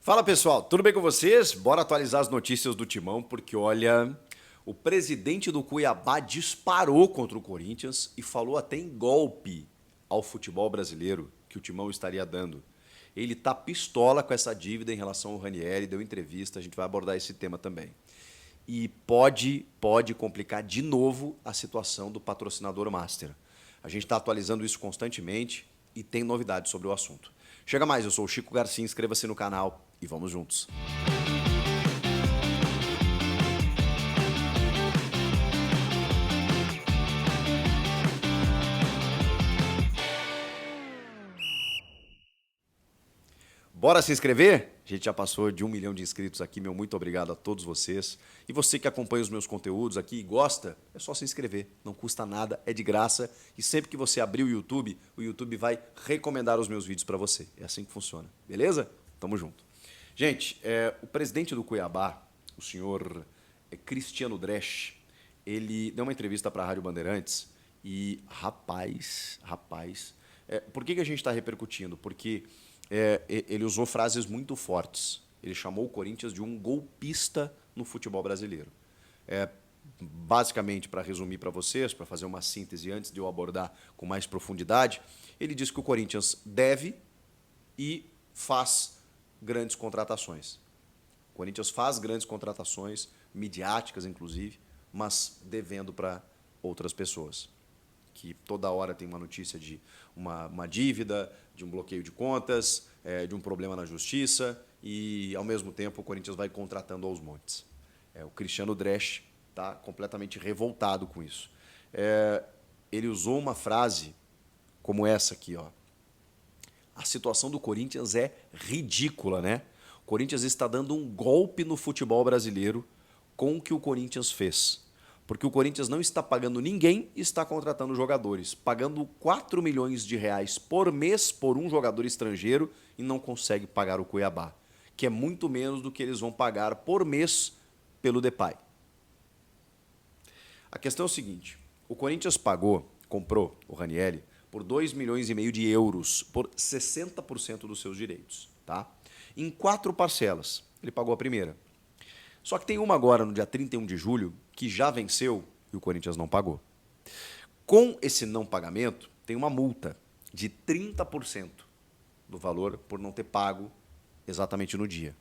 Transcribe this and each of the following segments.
Fala pessoal, tudo bem com vocês? Bora atualizar as notícias do Timão, porque olha, o presidente do Cuiabá disparou contra o Corinthians e falou até em golpe ao futebol brasileiro que o Timão estaria dando. Ele tá pistola com essa dívida em relação ao Ranieri, deu entrevista, a gente vai abordar esse tema também. E pode complicar de novo a situação do patrocinador master. A gente está atualizando isso constantemente e tem novidades sobre o assunto. Chega mais, eu sou o Chico Garcia, inscreva-se no canal e vamos juntos. Bora se inscrever? A gente já passou de 1 milhão de inscritos aqui, meu muito obrigado a todos vocês. E você que acompanha os meus conteúdos aqui e gosta, é só se inscrever, não custa nada, é de graça. E sempre que você abrir o YouTube vai recomendar os meus vídeos para você. É assim que funciona, beleza? Tamo junto. Gente, o presidente do Cuiabá, o senhor Cristiano Dresch, ele deu uma entrevista para a Rádio Bandeirantes e, rapaz, por que a gente está repercutindo? Porque ele usou frases muito fortes. Ele chamou o Corinthians de um golpista no futebol brasileiro. Basicamente, para resumir para vocês, para fazer uma síntese antes de eu abordar com mais profundidade, ele diz que o Corinthians deve e faz grandes contratações. O Corinthians faz grandes contratações, midiáticas inclusive, mas devendo para outras pessoas. Que toda hora tem uma notícia de uma dívida, de um bloqueio de contas, de um problema na justiça e, ao mesmo tempo, o Corinthians vai contratando aos montes. O Cristiano Dresch está completamente revoltado com isso. Ele usou uma frase como essa aqui, ó. A situação do Corinthians é ridícula, né? O Corinthians está dando um golpe no futebol brasileiro com o que o Corinthians fez. Porque o Corinthians não está pagando ninguém e está contratando jogadores, pagando 4 milhões de reais por mês por um jogador estrangeiro e não consegue pagar o Cuiabá, que é muito menos do que eles vão pagar por mês pelo Depay. A questão é o seguinte, o Corinthians comprou o Ranieri por 2,5 milhões de euros, por 60% dos seus direitos, tá? Em 4 parcelas, ele pagou a primeira. Só que tem uma agora, no dia 31 de julho, que já venceu e o Corinthians não pagou. Com esse não pagamento, tem uma multa de 30% do valor por não ter pago exatamente no dia.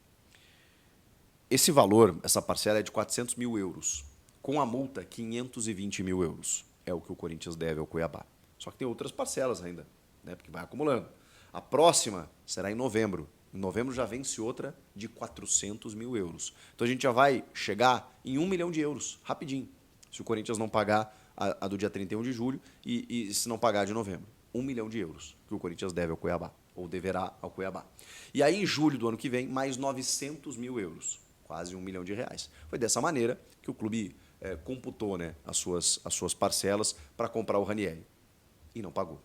Esse valor, essa parcela é de 400 mil euros. Com a multa, 520 mil euros. É o que o Corinthians deve ao Cuiabá. Só que tem outras parcelas ainda, né? Porque vai acumulando. A próxima será em novembro. Em novembro já vence outra de 400 mil euros. Então a gente já vai chegar em 1 milhão de euros, rapidinho, se o Corinthians não pagar a do dia 31 de julho e se não pagar a de novembro. 1 milhão de euros que o Corinthians deve ao Cuiabá, ou deverá ao Cuiabá. E aí em julho do ano que vem, mais 900 mil euros, quase 1 milhão de reais. Foi dessa maneira que o clube computou, né, as suas parcelas para comprar o Ranieri. E não pagou.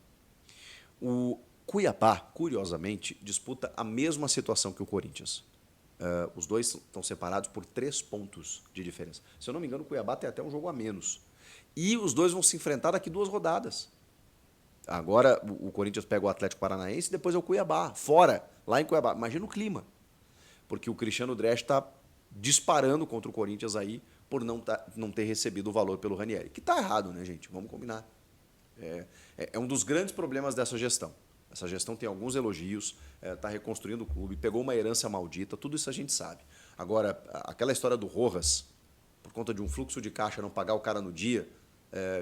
O Cuiabá, curiosamente, disputa a mesma situação que o Corinthians. Os dois estão separados por 3 pontos de diferença. Se eu não me engano, o Cuiabá tem até um jogo a menos. E os dois vão se enfrentar daqui 2 rodadas. Agora o Corinthians pega o Atlético Paranaense e depois é o Cuiabá, fora, lá em Cuiabá. Imagina o clima. Porque o Cristiano Dresch está disparando contra o Corinthians aí por não ter recebido o valor pelo Ranieri. Que está errado, né, gente? Vamos combinar. É um dos grandes problemas dessa gestão. Essa gestão tem alguns elogios, está reconstruindo o clube, pegou uma herança maldita, tudo isso a gente sabe. Agora, aquela história do Rojas, por conta de um fluxo de caixa não pagar o cara no dia,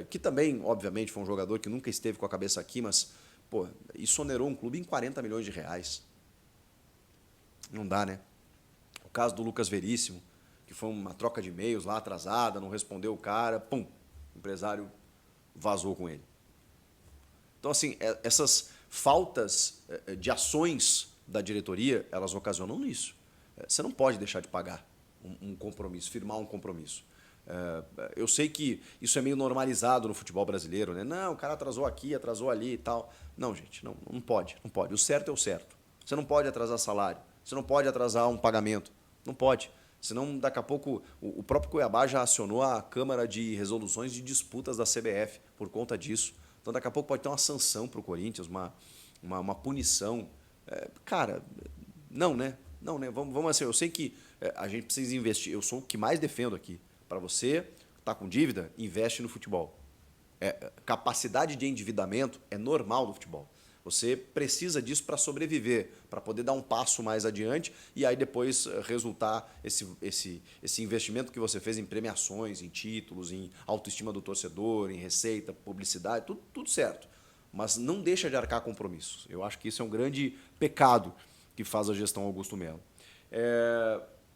que também, obviamente, foi um jogador que nunca esteve com a cabeça aqui, mas isso onerou um clube em 40 milhões de reais. Não dá, né? O caso do Lucas Veríssimo, que foi uma troca de e-mails lá atrasada, não respondeu o cara, pum, o empresário vazou com ele. Então, assim, essas faltas de ações da diretoria, elas ocasionam isso. Você não pode deixar de pagar um compromisso, firmar um compromisso. Eu sei que isso é meio normalizado no futebol brasileiro, né? Não, o cara atrasou aqui, atrasou ali e tal. Não, gente, não pode. O certo é o certo. Você não pode atrasar salário, você não pode atrasar um pagamento. Não pode. Senão, daqui a pouco, o próprio Cuiabá já acionou a Câmara de Resoluções de Disputas da CBF por conta disso. Então, daqui a pouco pode ter uma sanção para o Corinthians, uma punição. Cara, não, né? Não, né? Vamos assim, eu sei que a gente precisa investir, eu sou o que mais defendo aqui. Para você estar com dívida, investe no futebol. Capacidade de endividamento é normal no futebol. Você precisa disso para sobreviver, para poder dar um passo mais adiante e aí depois resultar esse investimento que você fez em premiações, em títulos, em autoestima do torcedor, em receita, publicidade, tudo certo. Mas não deixa de arcar compromissos. Eu acho que isso é um grande pecado que faz a gestão Augusto Melo.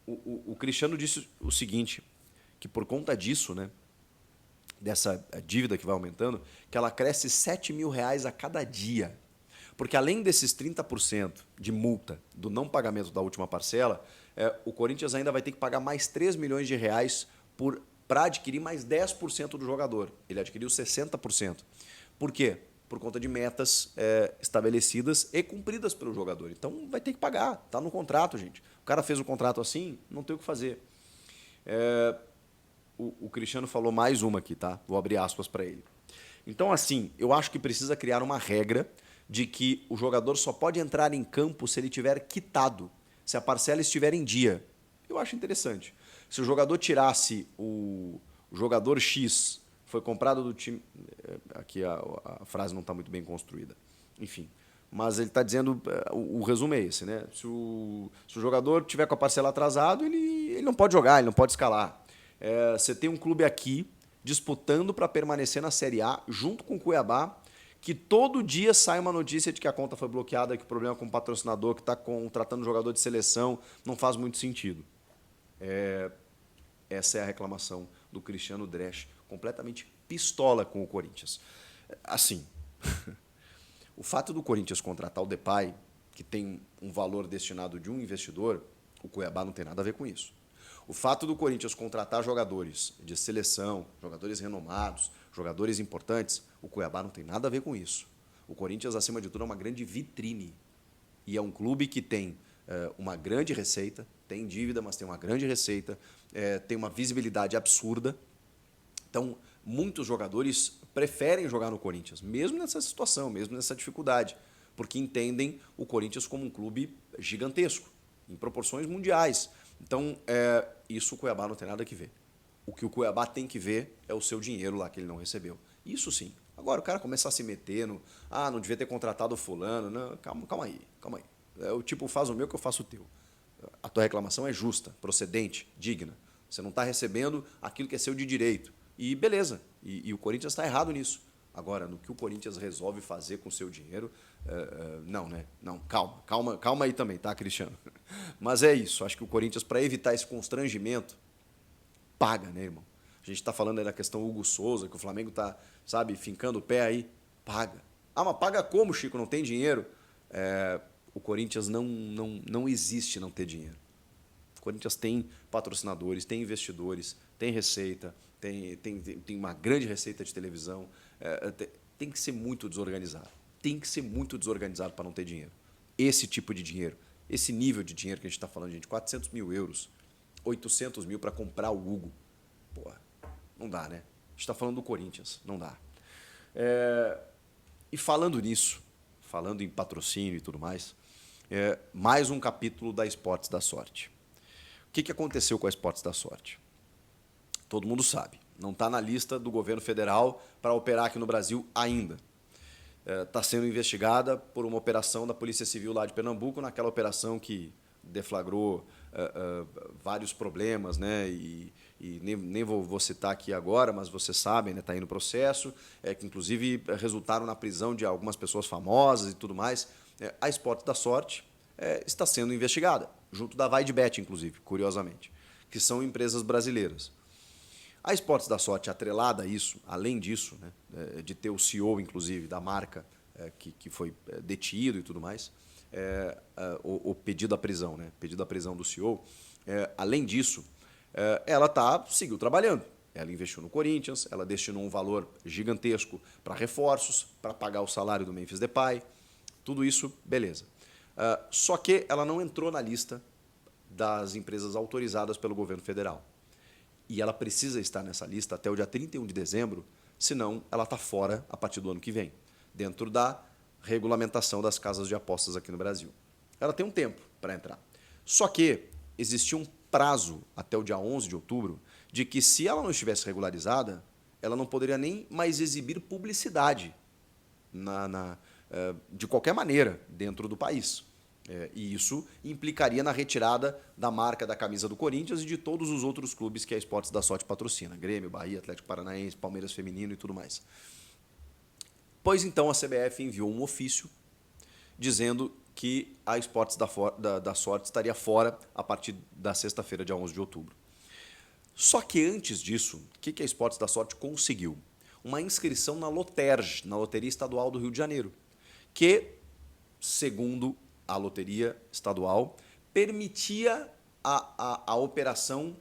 O Cristiano disse o seguinte, que por conta disso, né, dessa dívida que vai aumentando, que ela cresce R$ 7.000 a cada dia. Porque além desses 30% de multa do não pagamento da última parcela, o Corinthians ainda vai ter que pagar mais R$ 3 milhões para adquirir mais 10% do jogador. Ele adquiriu 60%. Por quê? Por conta de metas estabelecidas e cumpridas pelo jogador. Então vai ter que pagar, está no contrato, gente. O cara fez o contrato assim, não tem o que fazer. O Cristiano falou mais uma aqui, tá? Vou abrir aspas para ele. Então, assim, eu acho que precisa criar uma regra de que o jogador só pode entrar em campo se ele tiver quitado, se a parcela estiver em dia. Eu acho interessante. Se o jogador tirasse o jogador X, foi comprado do time... Aqui a frase não está muito bem construída. Enfim, mas ele está dizendo... O resumo é esse, né? Se o jogador tiver com a parcela atrasado, ele não pode jogar, ele não pode escalar. Você tem um clube aqui disputando para permanecer na Série A, junto com o Cuiabá, que todo dia sai uma notícia de que a conta foi bloqueada, que o problema com o patrocinador, que está contratando jogador de seleção, não faz muito sentido. Essa é a reclamação do Cristiano Dresch, completamente pistola com o Corinthians. Assim, o fato do Corinthians contratar o Depay, que tem um valor destinado de um investidor, o Cuiabá não tem nada a ver com isso. O fato do Corinthians contratar jogadores de seleção, jogadores renomados, jogadores importantes, o Cuiabá não tem nada a ver com isso. O Corinthians, acima de tudo, é uma grande vitrine. E é um clube que tem uma grande receita, tem dívida, mas tem uma grande receita, tem uma visibilidade absurda. Então, muitos jogadores preferem jogar no Corinthians, mesmo nessa situação, mesmo nessa dificuldade, porque entendem o Corinthians como um clube gigantesco, em proporções mundiais. Então, isso o Cuiabá não tem nada que ver. O que o Cuiabá tem que ver é o seu dinheiro lá que ele não recebeu. Isso sim. Agora, o cara começar a se meter no... não devia ter contratado o fulano. Não, calma aí. O tipo, faz o meu que eu faço o teu. A tua reclamação é justa, procedente, digna. Você não está recebendo aquilo que é seu de direito. E beleza. E o Corinthians está errado nisso. Agora, no que o Corinthians resolve fazer com o seu dinheiro, não, né? Não, calma aí também, tá, Cristiano? Mas é isso. Acho que o Corinthians, para evitar esse constrangimento, paga, né, irmão? A gente está falando aí da questão Hugo Souza, que o Flamengo está, sabe, fincando o pé aí. Paga. Mas paga como, Chico? Não tem dinheiro? O Corinthians não existe não ter dinheiro. O Corinthians tem patrocinadores, tem investidores, tem receita, tem uma grande receita de televisão. Tem que ser muito desorganizado. Tem que ser muito desorganizado para não ter dinheiro. Esse tipo de dinheiro, esse nível de dinheiro que a gente está falando, gente, 400 mil euros, 800 mil para comprar o Hugo. Porra, não dá, né? A gente está falando do Corinthians, não dá. E falando nisso, falando em patrocínio e tudo mais, mais um capítulo da Esportes da Sorte. O que aconteceu com a Esportes da Sorte? Todo mundo sabe. Não está na lista do governo federal para operar aqui no Brasil ainda. Está sendo investigada por uma operação da Polícia Civil lá de Pernambuco, naquela operação que deflagrou vários problemas, né? E nem vou citar aqui agora, mas vocês sabem, né? Está aí no processo, que inclusive resultaram na prisão de algumas pessoas famosas e tudo mais. A Esportes da Sorte está sendo investigada, junto da Vaidbet, inclusive, curiosamente, que são empresas brasileiras. A Esportes da Sorte, atrelada a isso, além disso, né, de ter o CEO, inclusive, da marca que foi detido e tudo mais, o pedido à prisão, né, pedido à prisão do CEO, além disso, ela seguiu trabalhando. Ela investiu no Corinthians, ela destinou um valor gigantesco para reforços, para pagar o salário do Memphis Depay, tudo isso, beleza. Só que ela não entrou na lista das empresas autorizadas pelo governo federal. E ela precisa estar nessa lista até o dia 31 de dezembro, senão ela está fora a partir do ano que vem, dentro da regulamentação das casas de apostas aqui no Brasil. Ela tem um tempo para entrar. Só que existia um prazo até o dia 11 de outubro de que, se ela não estivesse regularizada, ela não poderia nem mais exibir publicidade de qualquer maneira dentro do país. E isso implicaria na retirada da marca da camisa do Corinthians e de todos os outros clubes que a Esportes da Sorte patrocina. Grêmio, Bahia, Atlético Paranaense, Palmeiras Feminino e tudo mais. Pois então a CBF enviou um ofício dizendo que a Esportes da Sorte estaria fora a partir da sexta-feira, dia 11 de outubro. Só que antes disso, o que a Esportes da Sorte conseguiu? Uma inscrição na Loterj, na Loteria Estadual do Rio de Janeiro, que, segundo a Loteria Estadual, permitia a operação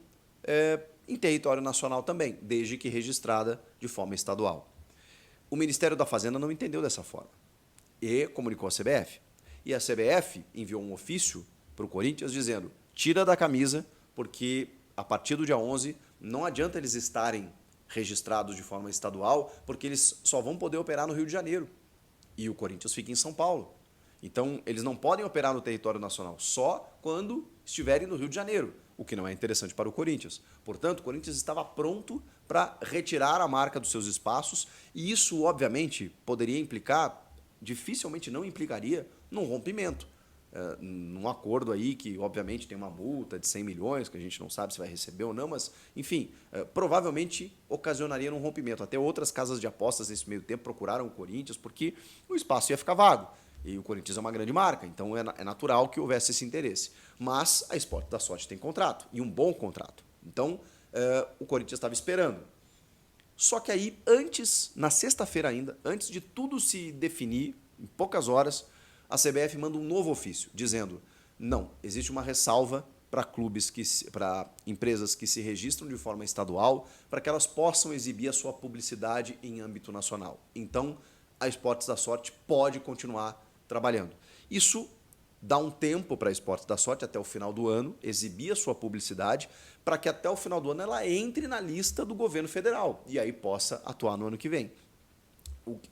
em território nacional também, desde que registrada de forma estadual. O Ministério da Fazenda não entendeu dessa forma e comunicou à CBF. E a CBF enviou um ofício para o Corinthians dizendo: tira da camisa, porque a partir do dia 11 não adianta eles estarem registrados de forma estadual, porque eles só vão poder operar no Rio de Janeiro. E o Corinthians fica em São Paulo. Então, eles não podem operar no território nacional, só quando estiverem no Rio de Janeiro, o que não é interessante para o Corinthians. Portanto, o Corinthians estava pronto para retirar a marca dos seus espaços, e isso, obviamente, poderia implicar, dificilmente não implicaria, num rompimento. Num acordo aí que, obviamente, tem uma multa de 100 milhões, que a gente não sabe se vai receber ou não, mas, enfim, provavelmente ocasionaria um rompimento. Até outras casas de apostas nesse meio tempo procuraram o Corinthians, porque o espaço ia ficar vago. E o Corinthians é uma grande marca, então é natural que houvesse esse interesse. Mas a Esportes da Sorte tem contrato, e um bom contrato. Então, o Corinthians estava esperando. Só que aí, na sexta-feira ainda, antes de tudo se definir, em poucas horas, a CBF manda um novo ofício, dizendo: não, existe uma ressalva para para empresas que se registram de forma estadual, para que elas possam exibir a sua publicidade em âmbito nacional. Então, a Esportes da Sorte pode continuar trabalhando. Isso dá um tempo para a Esportes da Sorte, até o final do ano, exibir a sua publicidade, para que até o final do ano ela entre na lista do governo federal e aí possa atuar no ano que vem.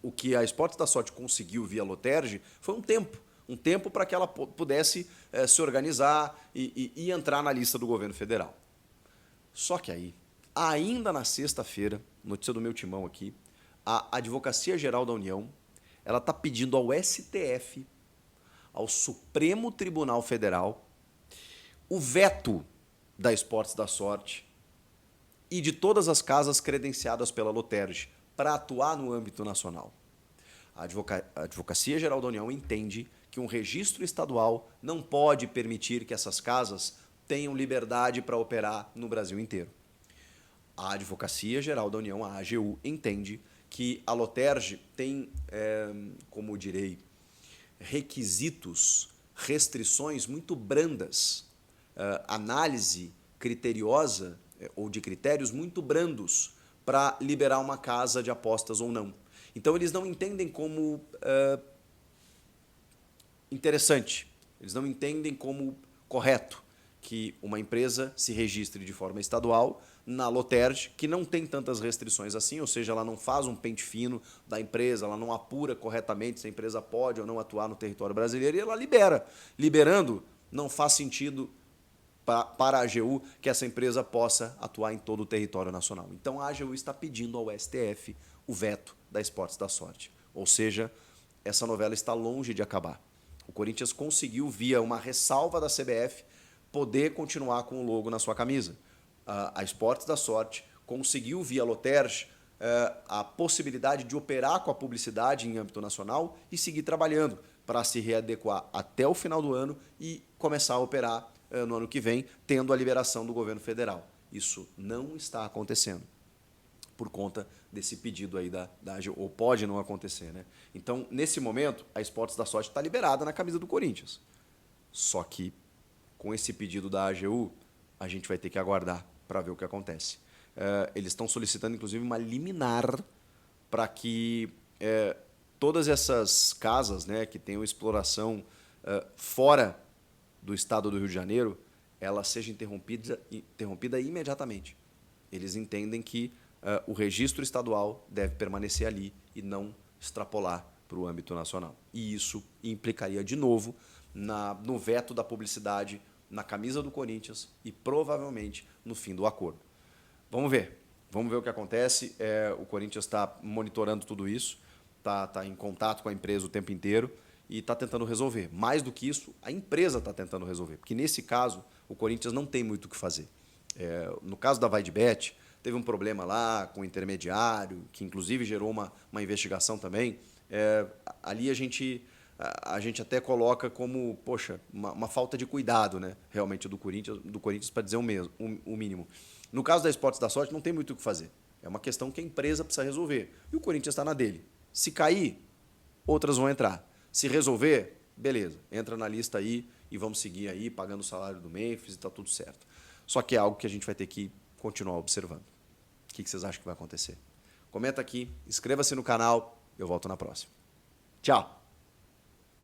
O que a Esportes da Sorte conseguiu via Loterj foi um tempo para que ela pudesse se organizar e entrar na lista do governo federal. Só que aí, ainda na sexta-feira, notícia do meu timão aqui, a Advocacia Geral da União ela está pedindo ao STF, ao Supremo Tribunal Federal, o veto da Esportes da Sorte e de todas as casas credenciadas pela Loterj para atuar no âmbito nacional. A Advocacia Geral da União entende que um registro estadual não pode permitir que essas casas tenham liberdade para operar no Brasil inteiro. A Advocacia Geral da União, a AGU, entende que a Loterj tem, como direi, requisitos, restrições muito brandas, análise criteriosa ou de critérios muito brandos para liberar uma casa de apostas ou não. Então, eles não entendem como interessante, eles não entendem como correto que uma empresa se registre de forma estadual na Loterj, que não tem tantas restrições assim, ou seja, ela não faz um pente fino da empresa, ela não apura corretamente se a empresa pode ou não atuar no território brasileiro, e ela libera. Liberando, não faz sentido para a AGU que essa empresa possa atuar em todo o território nacional. Então, a AGU está pedindo ao STF o veto da Esportes da Sorte. Ou seja, essa novela está longe de acabar. O Corinthians conseguiu, via uma ressalva da CBF, poder continuar com o logo na sua camisa. A Esportes da Sorte conseguiu, via Loterj, a possibilidade de operar com a publicidade em âmbito nacional e seguir trabalhando para se readequar até o final do ano e começar a operar no ano que vem, tendo a liberação do governo federal. Isso não está acontecendo por conta desse pedido aí da AGU, ou pode não acontecer, né? Então, nesse momento, a Esportes da Sorte está liberada na camisa do Corinthians. Só que, com esse pedido da AGU, a gente vai ter que aguardar para ver o que acontece. Eles estão solicitando, inclusive, uma liminar para que todas essas casas, né, que tenham exploração fora do estado do Rio de Janeiro, ela seja interrompida imediatamente. Eles entendem que o registro estadual deve permanecer ali e não extrapolar para o âmbito nacional. E isso implicaria, de novo, no veto da publicidade na camisa do Corinthians e provavelmente no fim do acordo. Vamos ver o que acontece. O Corinthians está monitorando tudo isso, está em contato com a empresa o tempo inteiro e está tentando resolver. Mais do que isso, a empresa está tentando resolver, porque nesse caso o Corinthians não tem muito o que fazer. No caso da VaideBet, teve um problema lá com o intermediário, que inclusive gerou uma investigação também. Ali a gente até coloca como, poxa, uma falta de cuidado, né, realmente do Corinthians para dizer o mínimo. No caso da Esportes da Sorte, não tem muito o que fazer. É uma questão que a empresa precisa resolver. E o Corinthians está na dele. Se cair, outras vão entrar. Se resolver, beleza, entra na lista aí e vamos seguir aí pagando o salário do Memphis e está tudo certo. Só que é algo que a gente vai ter que continuar observando. O que vocês acham que vai acontecer? Comenta aqui, inscreva-se no canal, eu volto na próxima. Tchau!